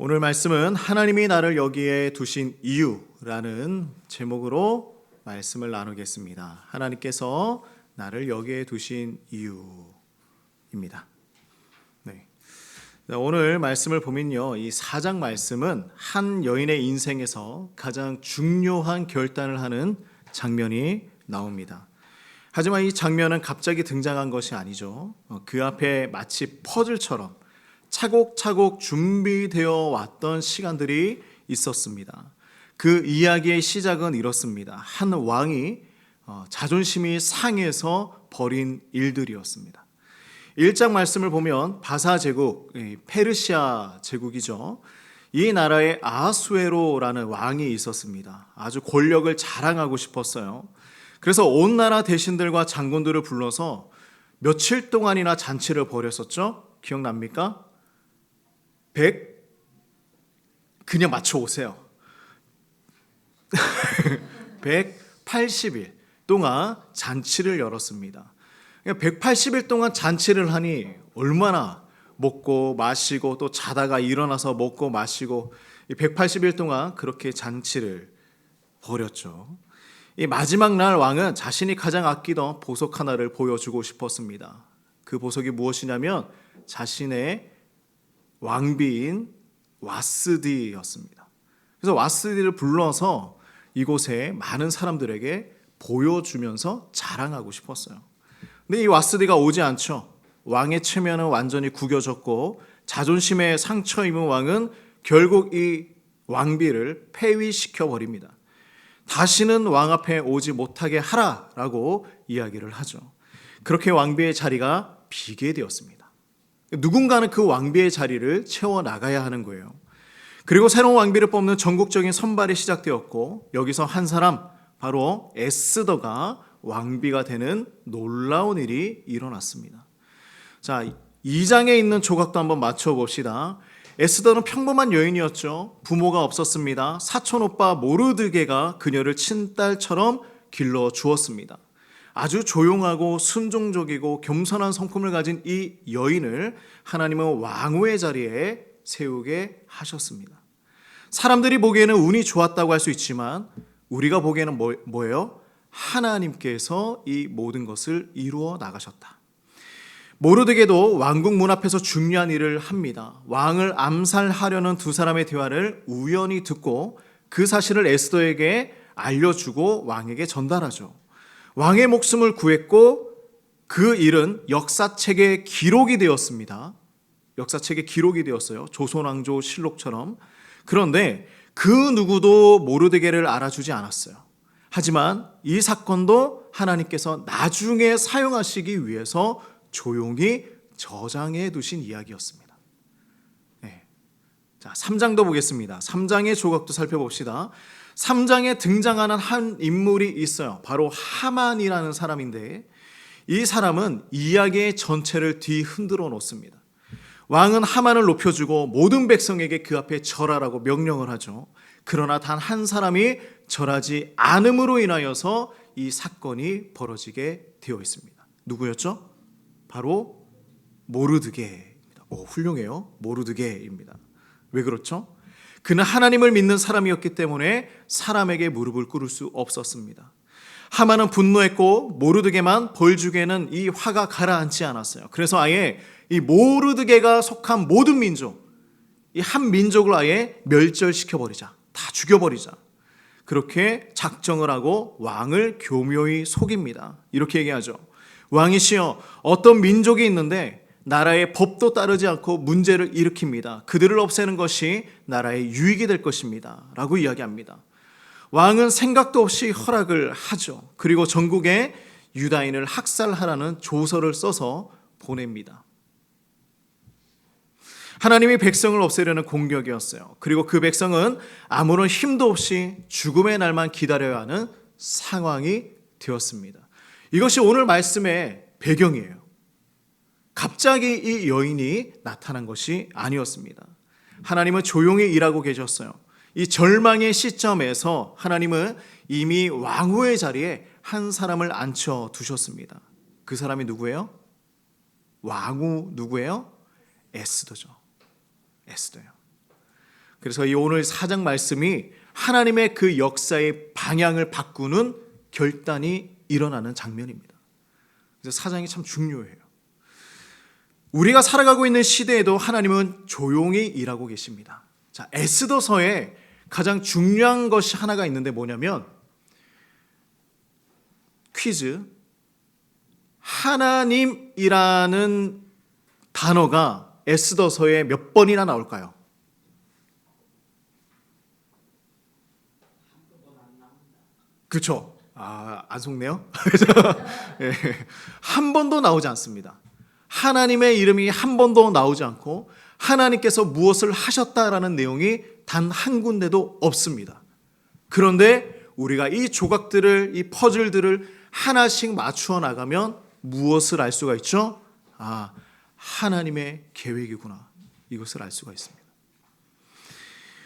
오늘 말씀은 하나님이 나를 여기에 두신 이유라는 제목으로 말씀을 나누겠습니다. 하나님께서 나를 여기에 두신 이유입니다. 네. 오늘 말씀을 보면요, 이 4장 말씀은 한 여인의 인생에서 가장 중요한 결단을 하는 장면이 나옵니다. 하지만 이 장면은 갑자기 등장한 것이 아니죠. 그 앞에 마치 퍼즐처럼 차곡차곡 준비되어 왔던 시간들이 있었습니다. 그 이야기의 시작은 이렇습니다. 한 왕이 자존심이 상해서 벌인 일들이었습니다. 1장 말씀을 보면 바사 제국, 페르시아 제국이죠. 이 나라에 아하수에로라는 왕이 있었습니다. 아주 권력을 자랑하고 싶었어요. 그래서 온 나라 대신들과 장군들을 불러서 며칠 동안이나 잔치를 벌였었죠. 기억납니까? 그냥 맞춰오세요. 180일 동안 잔치를 열었습니다. 180일 동안 잔치를 하니 얼마나 먹고 마시고 또 자다가 일어나서 먹고 마시고 180일 동안 그렇게 잔치를 벌였죠. 이 마지막 날 왕은 자신이 가장 아끼던 보석 하나를 보여주고 싶었습니다. 그 보석이 무엇이냐면 자신의 왕비인 와스디였습니다. 그래서 와스디를 불러서 이곳에 많은 사람들에게 보여주면서 자랑하고 싶었어요. 근데 이 와스디가 오지 않죠. 왕의 체면은 완전히 구겨졌고 자존심에 상처 입은 왕은 결국 이 왕비를 폐위시켜 버립니다. 다시는 왕 앞에 오지 못하게 하라라고 이야기를 하죠. 그렇게 왕비의 자리가 비게 되었습니다. 누군가는 그 왕비의 자리를 채워나가야 하는 거예요. 그리고 새로운 왕비를 뽑는 전국적인 선발이 시작되었고 여기서 한 사람, 바로 에스더가 왕비가 되는 놀라운 일이 일어났습니다. 자, 2장에 있는 조각도 한번 맞춰봅시다. 에스더는 평범한 여인이었죠. 부모가 없었습니다. 사촌 오빠 모르드게가 그녀를 친딸처럼 길러주었습니다. 아주 조용하고 순종적이고 겸손한 성품을 가진 이 여인을 하나님은 왕후의 자리에 세우게 하셨습니다. 사람들이 보기에는 운이 좋았다고 할 수 있지만 우리가 보기에는 뭐예요? 하나님께서 이 모든 것을 이루어 나가셨다. 모르드게도 왕궁 문 앞에서 중요한 일을 합니다. 왕을 암살하려는 두 사람의 대화를 우연히 듣고 그 사실을 에스더에게 알려주고 왕에게 전달하죠. 왕의 목숨을 구했고 그 일은 역사책에 기록이 되었습니다. 역사책에 기록이 되었어요. 조선왕조 실록처럼. 그런데 그 누구도 모르드게를 알아주지 않았어요. 하지만 이 사건도 하나님께서 나중에 사용하시기 위해서 조용히 저장해 두신 이야기였습니다. 네. 자, 3장도 보겠습니다. 3장의 조각도 살펴봅시다. 3장에 등장하는 한 인물이 있어요. 바로 하만이라는 사람인데 이 사람은 이야기의 전체를 뒤흔들어 놓습니다. 왕은 하만을 높여주고 모든 백성에게 그 앞에 절하라고 명령을 하죠. 그러나 단 한 사람이 절하지 않음으로 인하여서 이 사건이 벌어지게 되어 있습니다. 누구였죠? 바로 모르드게입니다. 훌륭해요. 모르드게입니다. 왜 그렇죠? 그는 하나님을 믿는 사람이었기 때문에 사람에게 무릎을 꿇을 수 없었습니다. 하만은 분노했고 모르드게만 벌 주기에는 이 화가 가라앉지 않았어요. 그래서 아예 이 모르드게가 속한 모든 민족, 이 한 민족을 아예 멸절시켜버리자, 다 죽여버리자, 그렇게 작정을 하고 왕을 교묘히 속입니다. 이렇게 얘기하죠. 왕이시여, 어떤 민족이 있는데 나라의 법도 따르지 않고 문제를 일으킵니다. 그들을 없애는 것이 나라의 유익이 될 것입니다. 라고 이야기합니다. 왕은 생각도 없이 허락을 하죠. 그리고 전국에 유다인을 학살하라는 조서를 써서 보냅니다. 하나님이 백성을 없애려는 공격이었어요. 그리고 그 백성은 아무런 힘도 없이 죽음의 날만 기다려야 하는 상황이 되었습니다. 이것이 오늘 말씀의 배경이에요. 갑자기 이 여인이 나타난 것이 아니었습니다. 하나님은 조용히 일하고 계셨어요. 이 절망의 시점에서 하나님은 이미 왕후의 자리에 한 사람을 앉혀두셨습니다. 그 사람이 누구예요? 왕후 누구예요? 에스더죠. 에스더요. 그래서 이 오늘 4장 말씀이 하나님의 그 역사의 방향을 바꾸는 결단이 일어나는 장면입니다. 그래서 4장이 참 중요해요. 우리가 살아가고 있는 시대에도 하나님은 조용히 일하고 계십니다. 자, 에스더서에 가장 중요한 것이 하나가 있는데 뭐냐면 퀴즈. 하나님이라는 단어가 에스더서에 몇 번이나 나올까요? 그렇죠. 안 속네요. 네. 한 번도 나오지 않습니다. 하나님의 이름이 한 번도 나오지 않고 하나님께서 무엇을 하셨다라는 내용이 단 한 군데도 없습니다. 그런데 우리가 이 조각들을, 이 퍼즐들을 하나씩 맞추어 나가면 무엇을 알 수가 있죠? 하나님의 계획이구나. 이것을 알 수가 있습니다.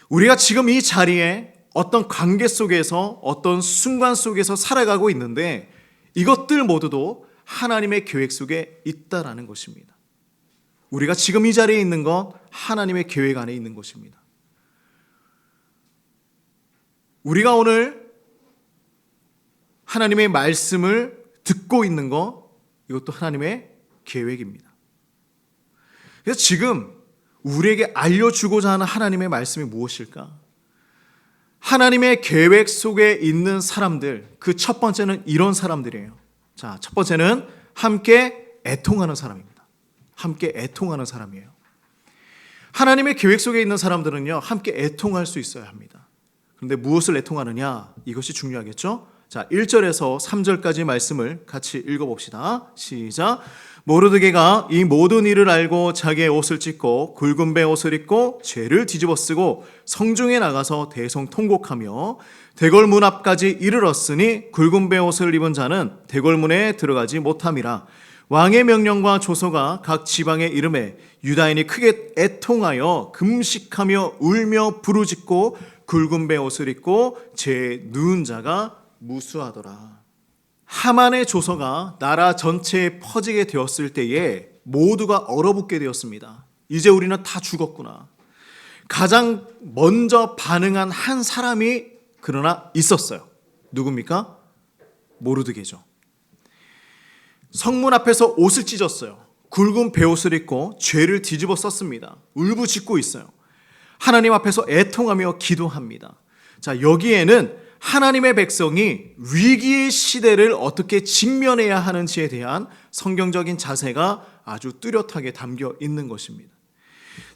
우리가 지금 이 자리에 어떤 관계 속에서, 어떤 순간 속에서 살아가고 있는데 이것들 모두도 하나님의 계획 속에 있다라는 것입니다. 우리가 지금 이 자리에 있는 것 하나님의 계획 안에 있는 것입니다. 우리가 오늘 하나님의 말씀을 듣고 있는 것 이것도 하나님의 계획입니다. 그래서 지금 우리에게 알려주고자 하는 하나님의 말씀이 무엇일까? 하나님의 계획 속에 있는 사람들, 그 첫 번째는 이런 사람들이에요. 자, 첫 번째는 함께 애통하는 사람입니다. 함께 애통하는 사람이에요. 하나님의 계획 속에 있는 사람들은요, 함께 애통할 수 있어야 합니다. 그런데 무엇을 애통하느냐? 이것이 중요하겠죠? 자, 1절에서 3절까지 말씀을 같이 읽어봅시다. 시작. 모르드게가 이 모든 일을 알고 자기의 옷을 찢고 굵은 배 옷을 입고 죄를 뒤집어 쓰고 성중에 나가서 대성통곡하며 대궐문 앞까지 이르렀으니 굵은 배 옷을 입은 자는 대궐문에 들어가지 못함이라. 왕의 명령과 조서가 각 지방에 이름에 유다인이 크게 애통하여 금식하며 울며 부르짖고 굵은 배 옷을 입고 죄 누운 자가 무수하더라. 하만의 조서가 나라 전체에 퍼지게 되었을 때에 모두가 얼어붙게 되었습니다. 이제 우리는 다 죽었구나. 가장 먼저 반응한 한 사람이 그러나 있었어요. 누굽니까? 모르드게죠. 성문 앞에서 옷을 찢었어요. 굵은 베옷을 입고 죄를 뒤집어 썼습니다. 울부짖고 있어요. 하나님 앞에서 애통하며 기도합니다. 자, 여기에는 하나님의 백성이 위기의 시대를 어떻게 직면해야 하는지에 대한 성경적인 자세가 아주 뚜렷하게 담겨 있는 것입니다.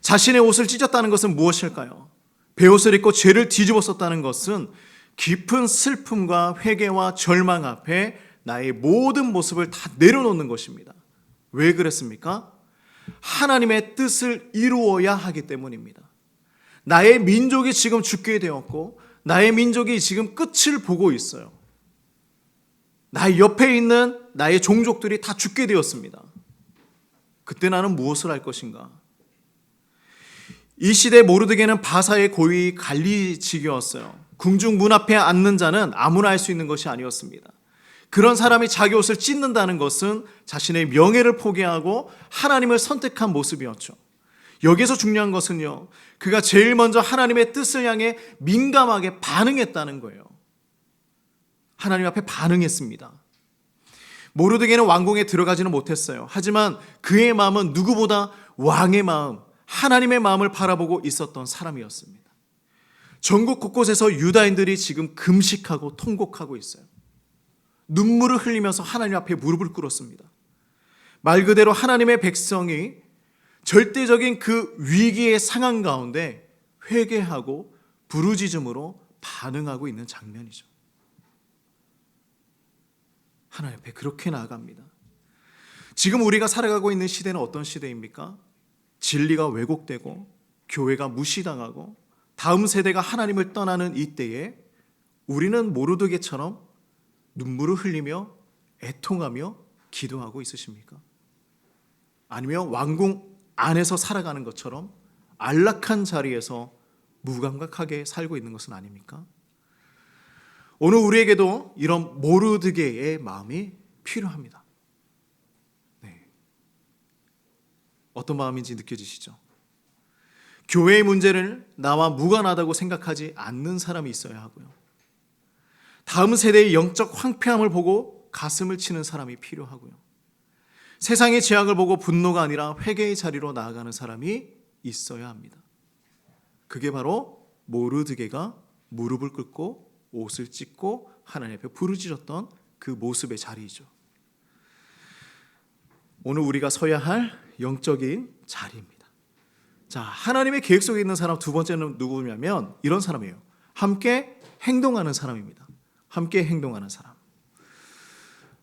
자신의 옷을 찢었다는 것은 무엇일까요? 베옷을 입고 죄를 뒤집어 썼다는 것은 깊은 슬픔과 회개와 절망 앞에 나의 모든 모습을 다 내려놓는 것입니다. 왜 그랬습니까? 하나님의 뜻을 이루어야 하기 때문입니다. 나의 민족이 지금 죽게 되었고 나의 민족이 지금 끝을 보고 있어요. 나의 옆에 있는 나의 종족들이 다 죽게 되었습니다. 그때 나는 무엇을 할 것인가? 이 시대 모르드게는 바사의 고위 관리직이었어요. 궁중 문 앞에 앉는 자는 아무나 할 수 있는 것이 아니었습니다. 그런 사람이 자기 옷을 찢는다는 것은 자신의 명예를 포기하고 하나님을 선택한 모습이었죠. 여기서 중요한 것은요, 그가 제일 먼저 하나님의 뜻을 향해 민감하게 반응했다는 거예요. 하나님 앞에 반응했습니다. 모르드게는 왕궁에 들어가지는 못했어요. 하지만 그의 마음은 누구보다 왕의 마음, 하나님의 마음을 바라보고 있었던 사람이었습니다. 전국 곳곳에서 유다인들이 지금 금식하고 통곡하고 있어요. 눈물을 흘리면서 하나님 앞에 무릎을 꿇었습니다. 말 그대로 하나님의 백성이 절대적인 그 위기의 상황 가운데 회개하고 부르짖음으로 반응하고 있는 장면이죠. 하나님 앞에 그렇게 나아갑니다. 지금 우리가 살아가고 있는 시대는 어떤 시대입니까? 진리가 왜곡되고 교회가 무시당하고 다음 세대가 하나님을 떠나는 이때에 우리는 모르드게처럼 눈물을 흘리며 애통하며 기도하고 있으십니까? 아니면 왕궁 안에서 살아가는 것처럼 안락한 자리에서 무감각하게 살고 있는 것은 아닙니까? 오늘 우리에게도 이런 모르드게의 마음이 필요합니다. 네. 어떤 마음인지 느껴지시죠? 교회의 문제를 나와 무관하다고 생각하지 않는 사람이 있어야 하고요. 다음 세대의 영적 황폐함을 보고 가슴을 치는 사람이 필요하고요. 세상의 죄악을 보고 분노가 아니라 회개의 자리로 나아가는 사람이 있어야 합니다. 그게 바로 모르드게가 무릎을 꿇고 옷을 찢고 하나님 앞에 부르짖었던 그 모습의 자리이죠. 오늘 우리가 서야 할 영적인 자리입니다. 자, 하나님의 계획 속에 있는 사람 두 번째는 누구냐면 이런 사람이에요. 함께 행동하는 사람입니다. 함께 행동하는 사람.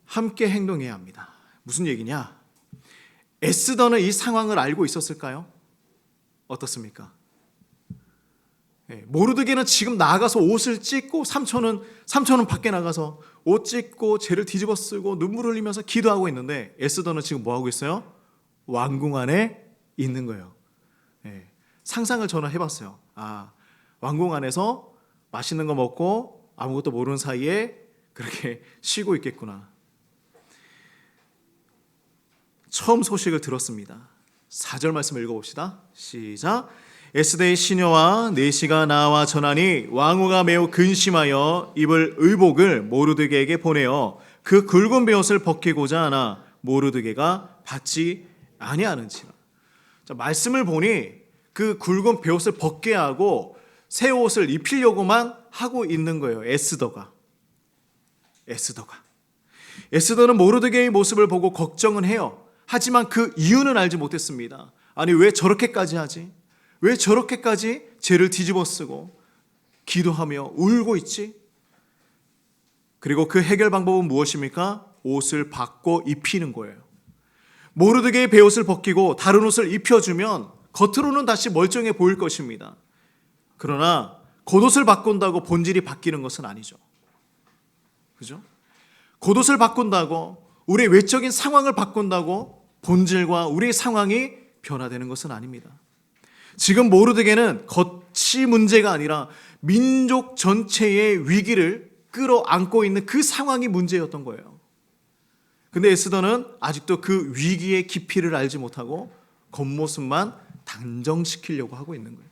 함께 행동해야 합니다. 무슨 얘기냐? 에스더는 이 상황을 알고 있었을까요? 어떻습니까? 모르드게는 지금 나가서 옷을 찢고 삼촌은 밖에 나가서 옷 찢고 죄를 뒤집어 쓰고 눈물 흘리면서 기도하고 있는데 에스더는 지금 뭐 하고 있어요? 왕궁 안에 있는 거예요. 상상을 저는 해봤어요. 왕궁 안에서 맛있는 거 먹고 아무것도 모르는 사이에 그렇게 쉬고 있겠구나. 처음 소식을 들었습니다. 4절 말씀을 읽어봅시다. 시작. 에스더의 시녀와 내시가 나와 전하니 왕후가 매우 근심하여 입을 의복을 모르드게에게 보내어 그 굵은 베옷을 벗기고자 하나 모르드게가 받지 아니하는지라. 자, 말씀을 보니 그 굵은 베옷을 벗게 하고 새 옷을 입히려고만 하고 있는 거예요. 에스더는 모르드게의 모습을 보고 걱정은 해요. 하지만 그 이유는 알지 못했습니다. 아니, 왜 저렇게까지 하지? 왜 저렇게까지 죄를 뒤집어 쓰고 기도하며 울고 있지? 그리고 그 해결 방법은 무엇입니까? 옷을 받고 입히는 거예요. 모르드게의 베옷을 벗기고 다른 옷을 입혀주면 겉으로는 다시 멀쩡해 보일 것입니다. 그러나 겉옷을 바꾼다고 본질이 바뀌는 것은 아니죠. 그죠? 겉옷을 바꾼다고 우리 외적인 상황을 바꾼다고 본질과 우리의 상황이 변화되는 것은 아닙니다. 지금 모르드게는 겉이 문제가 아니라 민족 전체의 위기를 끌어안고 있는 그 상황이 문제였던 거예요. 근데 에스더는 아직도 그 위기의 깊이를 알지 못하고 겉모습만 단정시키려고 하고 있는 거예요.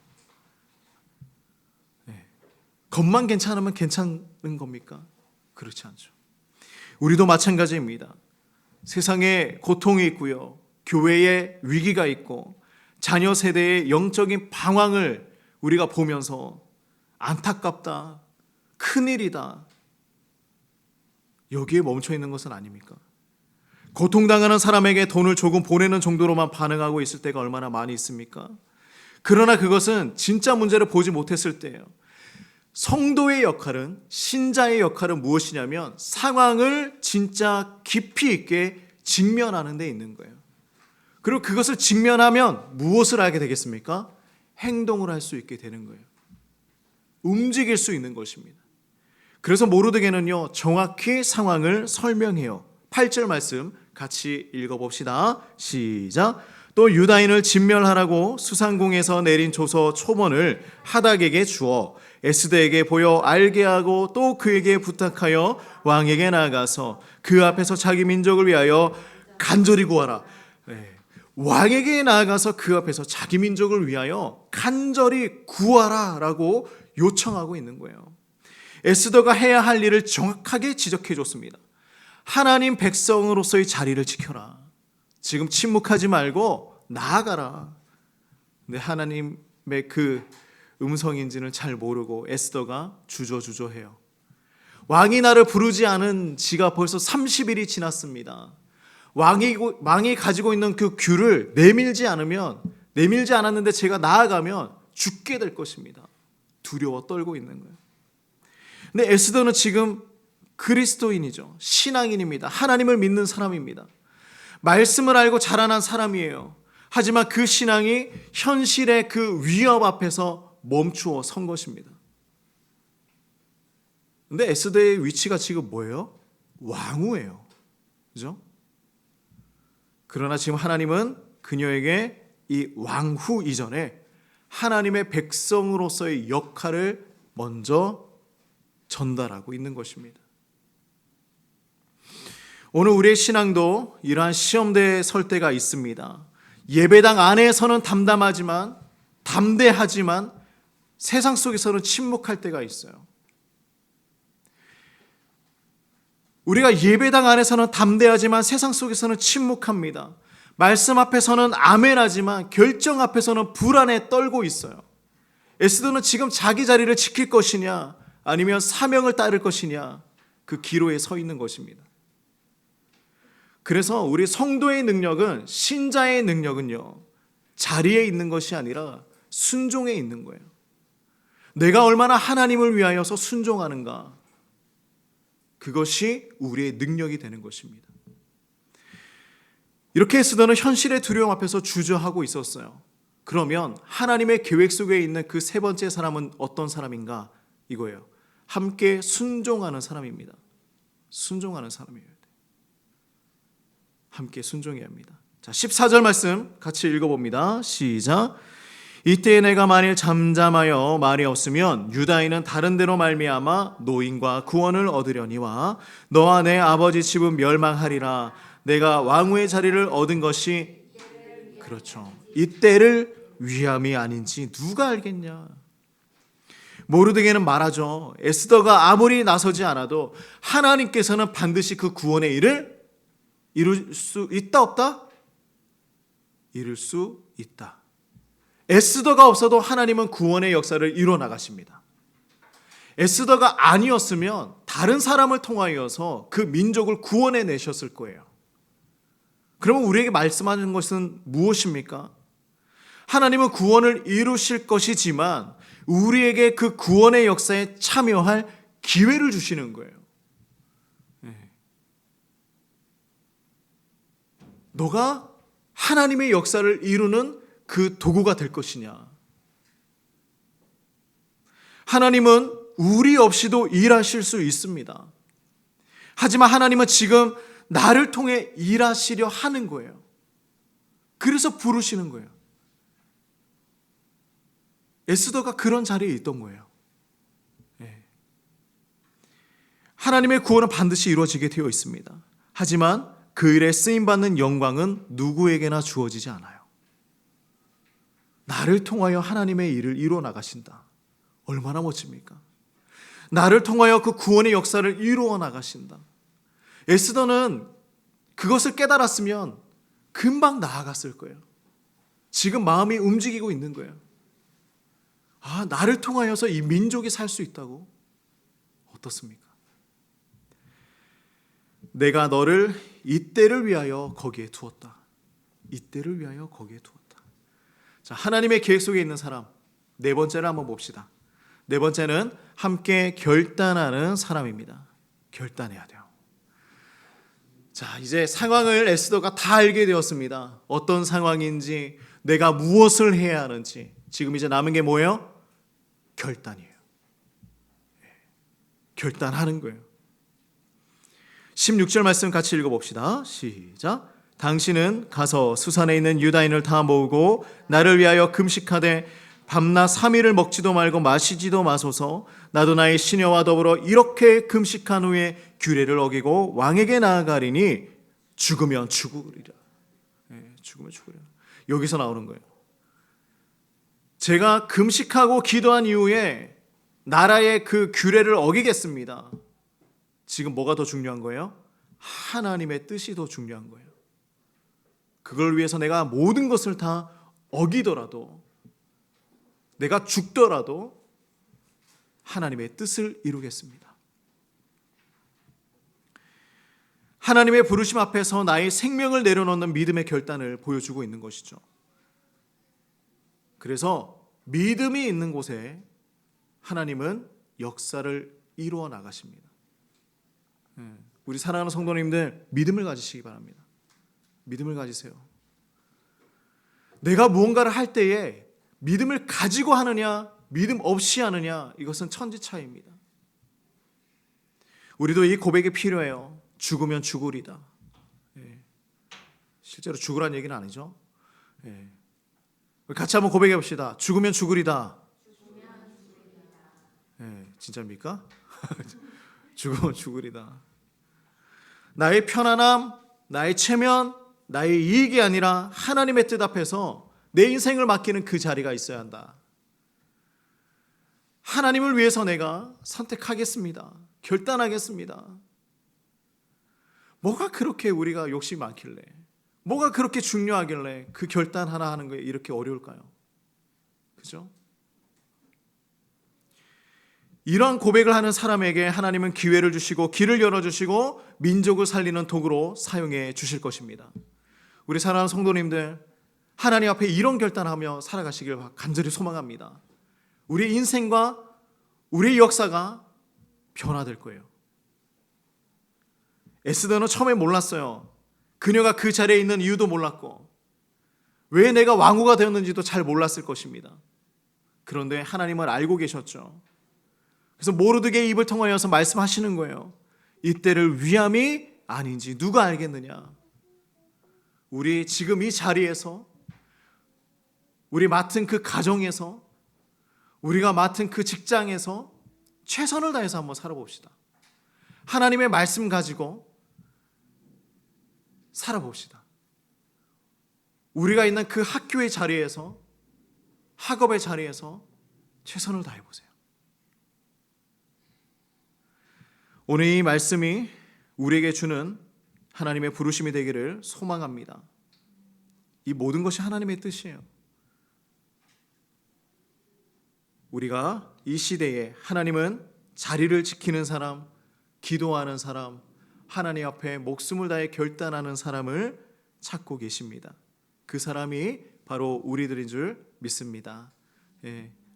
겉만 괜찮으면 괜찮은 겁니까? 그렇지 않죠. 우리도 마찬가지입니다. 세상에 고통이 있고요. 교회에 위기가 있고 자녀 세대의 영적인 방황을 우리가 보면서 안타깝다, 큰일이다, 여기에 멈춰 있는 것은 아닙니까? 고통당하는 사람에게 돈을 조금 보내는 정도로만 반응하고 있을 때가 얼마나 많이 있습니까? 그러나 그것은 진짜 문제를 보지 못했을 때예요. 성도의 역할은, 신자의 역할은 무엇이냐면 상황을 진짜 깊이 있게 직면하는 데 있는 거예요. 그리고 그것을 직면하면 무엇을 알게 되겠습니까? 행동을 할 수 있게 되는 거예요. 움직일 수 있는 것입니다. 그래서 모르드게는요, 정확히 상황을 설명해요. 8절 말씀 같이 읽어봅시다. 시작. 또 유다인을 진멸하라고 수상궁에서 내린 조서 초본을 하닥에게 주어 에스더에게 보여 알게 하고 또 그에게 부탁하여 왕에게 나아가서 그 앞에서 자기 민족을 위하여 간절히 구하라. 왕에게 나아가서 그 앞에서 자기 민족을 위하여 간절히 구하라 라고 요청하고 있는 거예요. 에스더가 해야 할 일을 정확하게 지적해 줬습니다. 하나님 백성으로서의 자리를 지켜라. 지금 침묵하지 말고 나아가라. 근데 하나님의 그 음성인지는 잘 모르고 에스더가 주저주저해요. 왕이 나를 부르지 않은 지가 벌써 30일이 지났습니다. 왕이 가지고 있는 그 귤을 내밀지 않았는데 제가 나아가면 죽게 될 것입니다. 두려워 떨고 있는 거예요. 근데 에스더는 지금 그리스도인이죠. 신앙인입니다. 하나님을 믿는 사람입니다. 말씀을 알고 자라난 사람이에요. 하지만 그 신앙이 현실의 그 위협 앞에서 멈추어 선 것입니다. 근데 에스더의 위치가 지금 뭐예요? 왕후예요. 그죠? 그러나 지금 하나님은 그녀에게 이 왕후 이전에 하나님의 백성으로서의 역할을 먼저 전달하고 있는 것입니다. 오늘 우리의 신앙도 이러한 시험대에 설 때가 있습니다. 예배당 안에서는 담담하지만 담대하지만 세상 속에서는 침묵할 때가 있어요. 우리가 예배당 안에서는 담대하지만 세상 속에서는 침묵합니다. 말씀 앞에서는 아멘하지만 결정 앞에서는 불안에 떨고 있어요. 에스더는 지금 자기 자리를 지킬 것이냐 아니면 사명을 따를 것이냐 그 기로에 서 있는 것입니다. 그래서 우리 성도의 능력은, 신자의 능력은요, 자리에 있는 것이 아니라 순종에 있는 거예요. 내가 얼마나 하나님을 위하여서 순종하는가, 그것이 우리의 능력이 되는 것입니다. 이렇게 에스더는 현실의 두려움 앞에서 주저하고 있었어요. 그러면 하나님의 계획 속에 있는 그 세 번째 사람은 어떤 사람인가? 이거예요. 함께 순종하는 사람입니다. 순종하는 사람이에요. 함께 순종해야 합니다. 자, 14절 말씀 같이 읽어봅니다. 시작. 이때 내가 만일 잠잠하여 말이 없으면 유다인은 다른 데로 말미암아 노임과 구원을 얻으려니와 너와 내 아버지 집은 멸망하리라. 내가 왕후의 자리를 얻은 것이, 그렇죠, 이때를 위함이 아닌지 누가 알겠냐. 모르드게는 말하죠. 에스더가 아무리 나서지 않아도 하나님께서는 반드시 그 구원의 일을 이룰 수 있다 없다? 이룰 수 있다. 에스더가 없어도 하나님은 구원의 역사를 이루어 나가십니다. 에스더가 아니었으면 다른 사람을 통하여서 그 민족을 구원해 내셨을 거예요. 그러면 우리에게 말씀하는 것은 무엇입니까? 하나님은 구원을 이루실 것이지만 우리에게 그 구원의 역사에 참여할 기회를 주시는 거예요. 너가 하나님의 역사를 이루는 그 도구가 될 것이냐. 하나님은 우리 없이도 일하실 수 있습니다. 하지만 하나님은 지금 나를 통해 일하시려 하는 거예요. 그래서 부르시는 거예요. 에스더가 그런 자리에 있던 거예요. 하나님의 구원은 반드시 이루어지게 되어 있습니다. 하지만 그 일에 쓰임받는 영광은 누구에게나 주어지지 않아요. 나를 통하여 하나님의 일을 이루어 나가신다. 얼마나 멋집니까? 나를 통하여 그 구원의 역사를 이루어 나가신다. 에스더는 그것을 깨달았으면 금방 나아갔을 거예요. 지금 마음이 움직이고 있는 거예요. 아, 나를 통하여서 이 민족이 살 수 있다고? 어떻습니까? 내가 너를 이때를 위하여 거기에 두었다. 이때를 위하여 거기에 두었다. 자, 하나님의 계획 속에 있는 사람, 네 번째를 한번 봅시다. 네 번째는 함께 결단하는 사람입니다. 결단해야 돼요. 자, 이제 상황을 에스더가 다 알게 되었습니다. 어떤 상황인지, 내가 무엇을 해야 하는지. 지금 이제 남은 게 뭐예요? 결단이에요. 결단하는 거예요. 16절 말씀 같이 읽어봅시다. 시작. 당신은 가서 수산에 있는 유다인을 다 모으고 나를 위하여 금식하되 밤낮 3일을 먹지도 말고 마시지도 마소서. 나도 나의 시녀와 더불어 이렇게 금식한 후에 규례를 어기고 왕에게 나아가리니 죽으면 죽으리라. 죽으면 죽으리라. 여기서 나오는 거예요. 제가 금식하고 기도한 이후에 나라의 그 규례를 어기겠습니다. 지금 뭐가 더 중요한 거예요? 하나님의 뜻이 더 중요한 거예요. 그걸 위해서 내가 모든 것을 다 어기더라도, 내가 죽더라도 하나님의 뜻을 이루겠습니다. 하나님의 부르심 앞에서 나의 생명을 내려놓는 믿음의 결단을 보여주고 있는 것이죠. 그래서 믿음이 있는 곳에 하나님은 역사를 이루어 나가십니다. 우리 사랑하는 성도님들, 믿음을 가지시기 바랍니다. 믿음을 가지세요. 내가 무언가를 할 때에 믿음을 가지고 하느냐, 믿음 없이 하느냐, 이것은 천지 차이입니다. 우리도 이 고백이 필요해요. 죽으면 죽으리다. 실제로 죽으란 얘기는 아니죠. 같이 한번 고백해 봅시다. 죽으면 죽으리다. 진짜입니까? 죽으면 죽으리다. 나의 편안함, 나의 체면, 나의 이익이 아니라 하나님의 뜻 앞에서 내 인생을 맡기는 그 자리가 있어야 한다. 하나님을 위해서 내가 선택하겠습니다. 결단하겠습니다. 뭐가 그렇게 우리가 욕심이 많길래, 뭐가 그렇게 중요하길래 그 결단 하나 하는 게 이렇게 어려울까요? 그죠? 이러한 고백을 하는 사람에게 하나님은 기회를 주시고 길을 열어주시고 민족을 살리는 도구로 사용해 주실 것입니다. 우리 사랑하는 성도님들, 하나님 앞에 이런 결단하며 살아가시길 간절히 소망합니다. 우리 인생과 우리의 역사가 변화될 거예요. 에스더는 처음에 몰랐어요. 그녀가 그 자리에 있는 이유도 몰랐고 왜 내가 왕후가 되었는지도 잘 몰랐을 것입니다. 그런데 하나님은 알고 계셨죠. 그래서 모르드게의 입을 통하여서 말씀하시는 거예요. 이때를 위함이 아닌지 누가 알겠느냐. 우리 지금 이 자리에서, 우리 맡은 그 가정에서, 우리가 맡은 그 직장에서 최선을 다해서 한번 살아봅시다. 하나님의 말씀 가지고 살아봅시다. 우리가 있는 그 학교의 자리에서, 학업의 자리에서 최선을 다해보세요. 오늘 이 말씀이 우리에게 주는 하나님의 부르심이 되기를 소망합니다. 이 모든 것이 하나님의 뜻이에요. 우리가 이 시대에 하나님은 자리를 지키는 사람, 기도하는 사람, 하나님 앞에 목숨을 다해 결단하는 사람을 찾고 계십니다. 그 사람이 바로 우리들인 줄 믿습니다.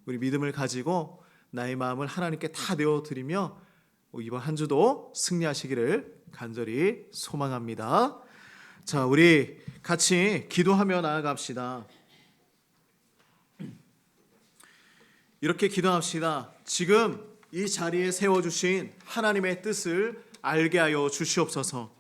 우리 믿음을 가지고 나의 마음을 하나님께 다 내어드리며 이번 한 주도 승리하시기를 간절히 소망합니다. 자, 우리 같이 기도하며 나아갑시다. 이렇게 기도합시다. 지금 이 자리에 세워주신 하나님의 뜻을 알게 하여 주시옵소서.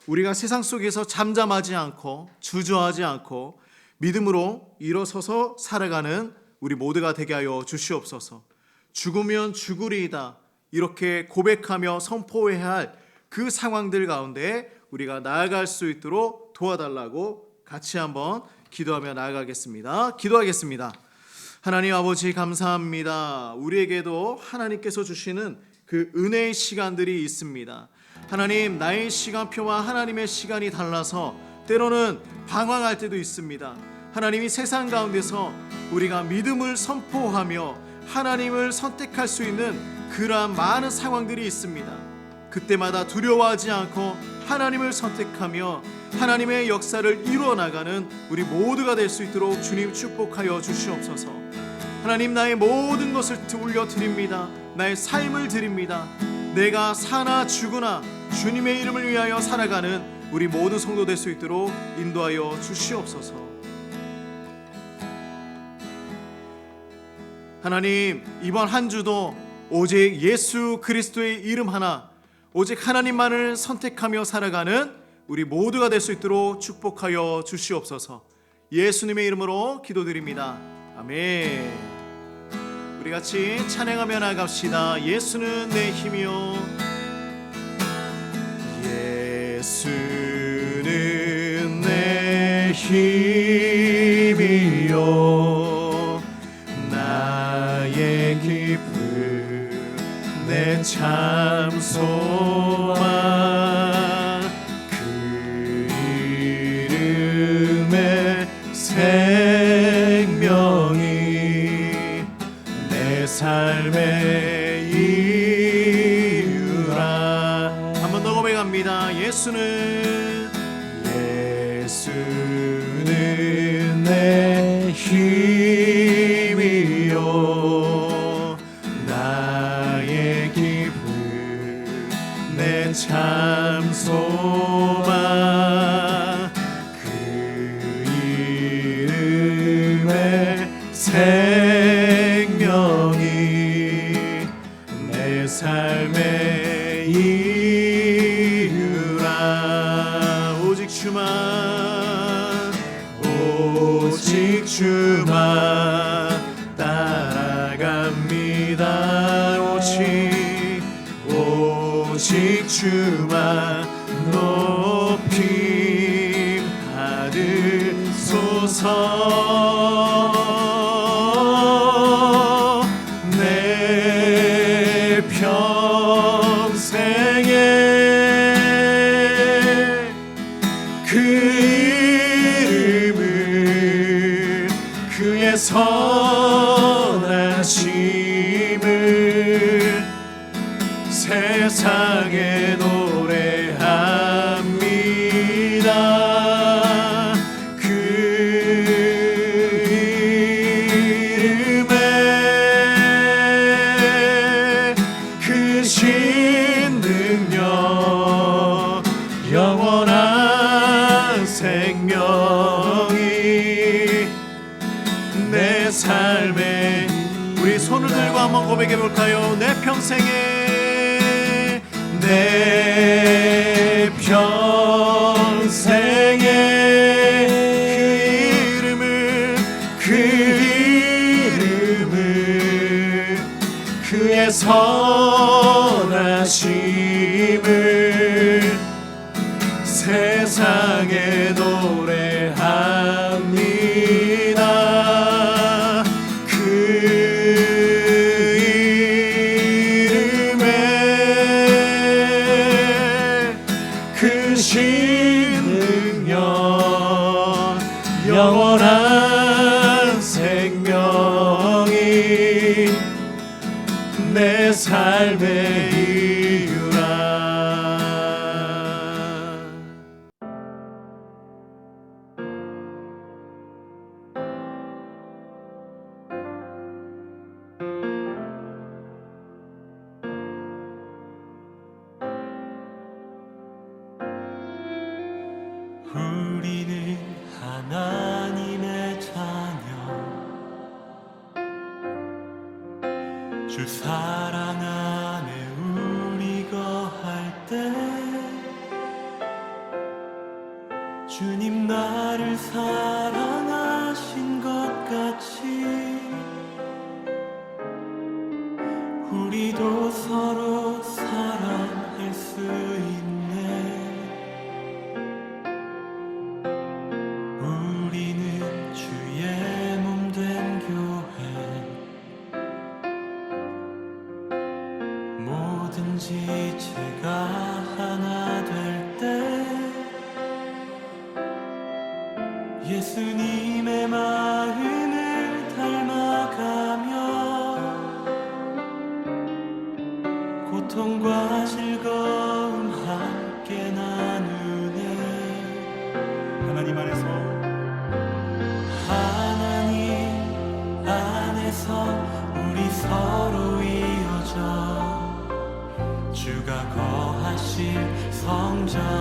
우리가 세상 속에서 잠잠하지 않고 주저하지 않고 믿음으로 일어서서 살아가는 우리 모두가 되게 하여 주시옵소서. 죽으면 죽으리이다, 이렇게 고백하며 선포해야 할 그 상황들 가운데 우리가 나아갈 수 있도록 도와달라고 같이 한번 기도하며 나아가겠습니다. 기도하겠습니다. 하나님 아버지 감사합니다. 우리에게도 하나님께서 주시는 그 은혜의 시간들이 있습니다. 하나님, 나의 시간표와 하나님의 시간이 달라서 때로는 방황할 때도 있습니다. 하나님이 세상 가운데서 우리가 믿음을 선포하며 하나님을 선택할 수 있는 그러한 많은 상황들이 있습니다. 그때마다 두려워하지 않고 하나님을 선택하며 하나님의 역사를 이루어나가는 우리 모두가 될 수 있도록 주님 축복하여 주시옵소서. 하나님, 나의 모든 것을 올려드립니다. 나의 삶을 드립니다. 내가 사나 죽으나 주님의 이름을 위하여 살아가는 우리 모든 성도 될 수 있도록 인도하여 주시옵소서. 하나님, 이번 한 주도 오직 예수 그리스도의 이름 하나, 오직 하나님만을 선택하며 살아가는 우리 모두가 될 수 있도록 축복하여 주시옵소서. 예수님의 이름으로 기도드립니다. 아멘. 우리 같이 찬양하며 나갑시다. 예수는 내 힘이요, 예수는 내 힘이요, 나의 기쁨, 내 참 소망, 그 이름의 생명이 내 삶의 이유라. 한 번 더 고백합니다. 예수는 내 힘이요, 나의 기쁨, 내 참 소망, 그 이름의 생명이 내 삶의 이유라. 오직 주만, 오직 주만 따라갑니다. 오직 주만 높임 받으소서. 선하심을 세상에 노래합니다. 그 이름에 크신 능력 영원한 생명이 내 삶에 우리 손을 들고 한번 고백해 볼까요? 내 평생에 내 평생에 그 이름을 그의 선하심을 세상에 노래합니다. 그 이름에 크신 능력 영원한 생명이 내 삶의 이유라. 우리는 하나님의 자녀, 주 사랑 안에 우리 거할 때 주님 나를 사랑하신 것 같이 우리도 서로 사랑할 수 있네. 우리는 주의 몸 된 교회, 뭐든지 제가 하나 될 때 예수님의 마음을 닮아가며 고통과 즐거움 함께 나누네. 하나님 안에서 우리 서로 이어져 주가 거하실 성전